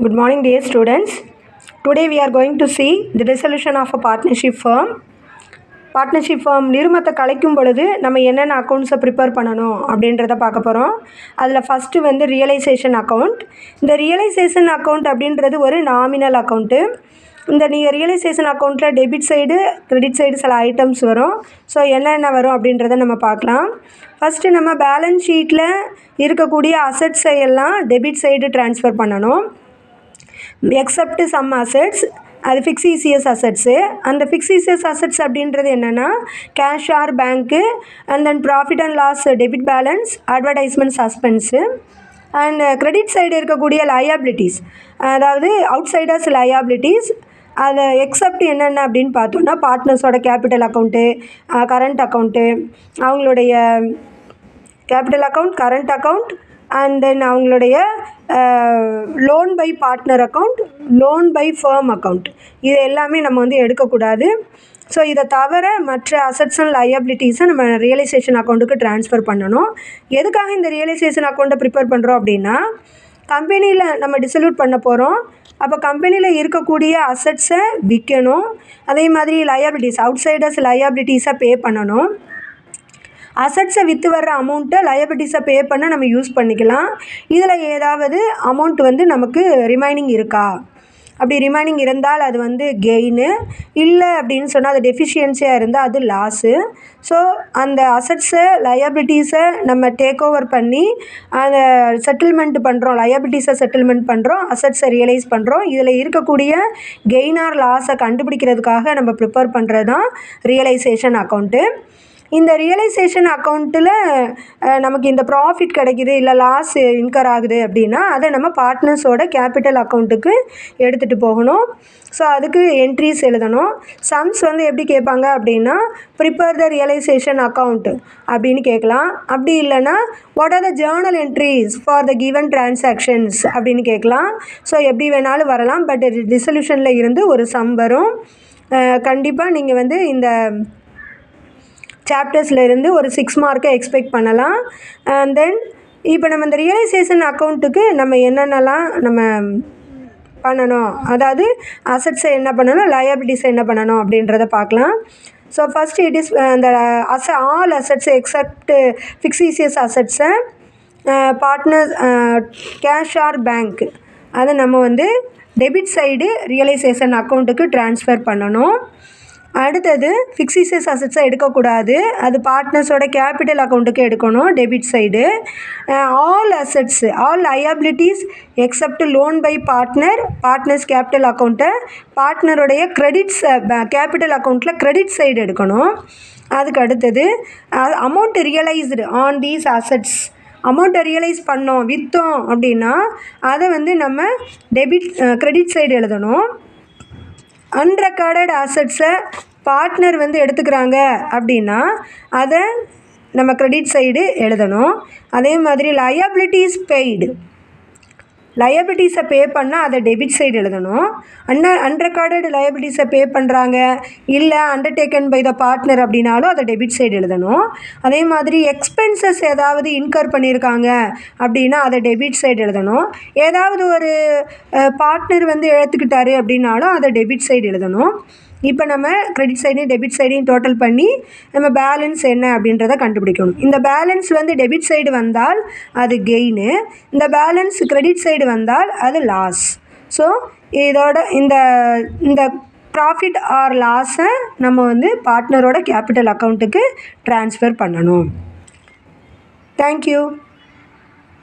Good morning, dear students. Today we are going to see the dissolution of a partnership firm. Partnership firm நிறுமத்தை கலைக்கும் பொழுது நம்ம என்னென்ன அக்கௌண்ட்ஸை prepare பண்ணணும் அப்படின்றத பார்க்க போகிறோம். அதில் ஃபஸ்ட்டு வந்து ரியலைசேஷன் அக்கௌண்ட். இந்த ரியலைசேஷன் அக்கௌண்ட் அப்படின்றது ஒரு நாமினல் அக்கௌண்ட்டு. இந்த ரியலைசேஷன் அக்கௌண்ட்டில் டெபிட் சைடு கிரெடிட் சைடு சில ஐட்டம்ஸ் வரும். ஸோ என்னென்ன வரும் அப்படின்றத நம்ம பார்க்கலாம். ஃபஸ்ட்டு நம்ம பேலன்ஸ் ஷீட்டில் இருக்கக்கூடிய அசட்ஸை எல்லாம் டெபிட் சைடு ட்ரான்ஸ்ஃபர் பண்ணணும். எக்ஸப்ட் சம் அசட்ஸ், அது ஃபிக்ஸீசியஸ் அசட்ஸு. அந்த ஃபிக்ஸீசியஸ் அசட்ஸ் அப்படின்றது என்னென்னா cash or bank, and then profit and loss debit balance, advertisement suspense. And credit side இருக்கக்கூடிய லயபிலிட்டிஸ், அதாவது அவுட் சைடர்ஸ் லயபிலிட்டிஸ். அதை எக்ஸப்ட் என்னென்ன அப்படின்னு பார்த்தோன்னா பார்ட்னர்ஸோட கேபிட்டல் அக்கௌண்ட்டு, கரண்ட் அக்கௌண்ட்டு, அவங்களுடைய capital account, current account, and then அவங்களுடைய loan by partner account, loan by firm account, இது எல்லாமே நம்ம வந்து எடுக்கக்கூடாது. ஸோ இதை தவிர மற்ற அசட்ஸ் அண்ட் லயபிலிட்டிஸை நம்ம ரியலைசேஷன் அக்கௌண்ட்டுக்கு ட்ரான்ஸ்ஃபர் பண்ணணும். எதுக்காக இந்த ரியலைசேஷன் அக்கௌண்ட்டை ப்ரிப்பேர் பண்ணுறோம் அப்படின்னா, கம்பெனியில் நம்ம டிசல்யூட் பண்ண போகிறோம். அப்போ கம்பெனியில் இருக்கக்கூடிய அசட்ஸை விற்கணும். அதே மாதிரி லயபிலிட்டிஸ், அவுட் சைடர்ஸ் லயபிலிட்டிஸை பே பண்ணணும். அசட்ஸை விற்று வர்ற அமௌண்ட்டை லயபிலிட்டிஸை பே பண்ண நம்ம யூஸ் பண்ணிக்கலாம். இதில் ஏதாவது அமௌண்ட் வந்து நமக்கு ரிமைனிங் இருக்கா? அப்படி ரிமைனிங் இருந்தால் அது வந்து கெயினு, இல்லை அப்படின்னு சொன்னால் அது டெஃபிஷியன்சியாக இருந்தால் அது லாஸு. ஸோ அந்த அசட்ஸை லயபிலிட்டிஸை நம்ம டேக் ஓவர் பண்ணி அதை செட்டில்மெண்ட் பண்ணுறோம், லயபிலிட்டிஸை செட்டில்மெண்ட் பண்ணுறோம், அசட்ஸை ரியலைஸ் பண்ணுறோம். இதில் இருக்கக்கூடிய கெயின் ஆர் லாஸை கண்டுபிடிக்கிறதுக்காக நம்ம ப்ரிப்பேர் பண்ணுறது தான் ரியலைசேஷன் அக்கௌண்ட்டு. இந்த ரியலைசேஷன் அக்கௌண்ட்டில் நமக்கு இந்த ப்ராஃபிட் கிடைக்கிது, இல்லை லாஸ் இன்கர் ஆகுது அப்படின்னா அதை நம்ம பார்ட்னர்ஸோட கேபிட்டல் அக்கௌண்ட்டுக்கு எடுத்துகிட்டு போகணும். ஸோ அதுக்கு என்ட்ரிஸ் எழுதணும். சம்ஸ் வந்து எப்படி கேட்பாங்க அப்படின்னா, ப்ரிப்பேர் த ரியலைசேஷன் அக்கௌண்ட் அப்படின்னு கேட்கலாம். அப்படி இல்லைன்னா what are the Journal entries for the given transactions அப்படின்னு கேட்கலாம். ஸோ எப்படி வேணாலும் வரலாம். பட் டிசல்யூஷனில் இருந்து ஒரு சம் வரும். கண்டிப்பாக நீங்கள் வந்து இந்த சாப்டர்ஸில் இருந்து ஒரு 6 மார்க்கை எக்ஸ்பெக்ட் பண்ணலாம். அண்ட் தென் இப்போ நம்ம இந்த ரியலைசேஷன் அக்கௌண்ட்டுக்கு நம்ம என்னென்னலாம் நம்ம பண்ணணும், அதாவது அசட்ஸை என்ன பண்ணணும், லயபிலிட்டிஸை என்ன பண்ணணும் அப்படின்றத பார்க்கலாம். ஸோ ஃபஸ்ட் இட் இஸ் அந்த ஆல் அசட்ஸ் எக்ஸப்ட் ஃபிக்ஸீசியஸ் அசட்ஸை பார்ட்னர் கேஷ் ஆர் பேங்க் அதை நம்ம வந்து டெபிட் சைடு ரியலைசேஷன் அக்கௌண்ட்டுக்கு ட்ரான்ஸ்ஃபர் பண்ணணும். அடுத்தது ஃபிக்ஸீசியஸ் அசட்ஸை எடுக்கக்கூடாது, அது பார்ட்னர்ஸோட கேபிட்டல் அக்கௌண்ட்டுக்கு எடுக்கணும் debit side. All assets, all liabilities except loan by partners capital அக்கௌண்ட்டை பார்ட்னருடைய கிரெடிட்ஸ் கேபிட்டல் அக்கௌண்ட்டில் கிரெடிட் சைடு எடுக்கணும். அதுக்கு அடுத்தது amount realised on these assets, அமௌண்ட்டை ரியலைஸ் பண்ணோம் விற்றோம் அப்படின்னா அதை வந்து நம்ம கிரெடிட் சைடு எழுதணும். அன்ரெக்கார்டட் அசட்ஸை பார்ட்னர் வந்து எடுத்துக்கிறாங்க அப்படின்னா அதை நம்ம கிரெடிட் சைடு எழுதணும். அதே மாதிரி லயபிலிட்டிஸ் பெய்டு, லயபிலிட்டிஸை பே பண்ணால் அதை டெபிட் சைடு எழுதணும். அன்ரெக்கார்டட் லயபிலிட்டிஸை பே பண்ணுறாங்க, இல்லை அண்டர்டேக்கன் பை த பார்ட்னர் அப்படின்னாலும் அதை டெபிட் சைடு எழுதணும். அதே மாதிரி எக்ஸ்பென்சஸ் ஏதாவது இன்கர் பண்ணியிருக்காங்க அப்படின்னா அதை டெபிட் சைடு எழுதணும். ஏதாவது ஒரு பார்ட்னர் வந்து எடுத்துக்கிட்டாரு அப்படின்னாலும் அதை டெபிட் சைடு எழுதணும். இப்போ நம்ம கிரெடிட் சைடையும் டெபிட் சைடையும் டோட்டல் பண்ணி நம்ம பேலன்ஸ் என்ன அப்படின்றத கண்டுபிடிக்கணும். இந்த பேலன்ஸ் வந்து டெபிட் சைடு வந்தால் அது கெயினு, இந்த பேலன்ஸ் கிரெடிட் சைடு வந்தால் அது லாஸ். ஸோ இதோட இந்த ப்ராஃபிட் ஆர் லாஸை நம்ம வந்து பார்ட்னரோட கேபிட்டல் அக்கௌண்ட்டுக்கு ட்ரான்ஸ்ஃபர் பண்ணணும். தேங்க்யூ.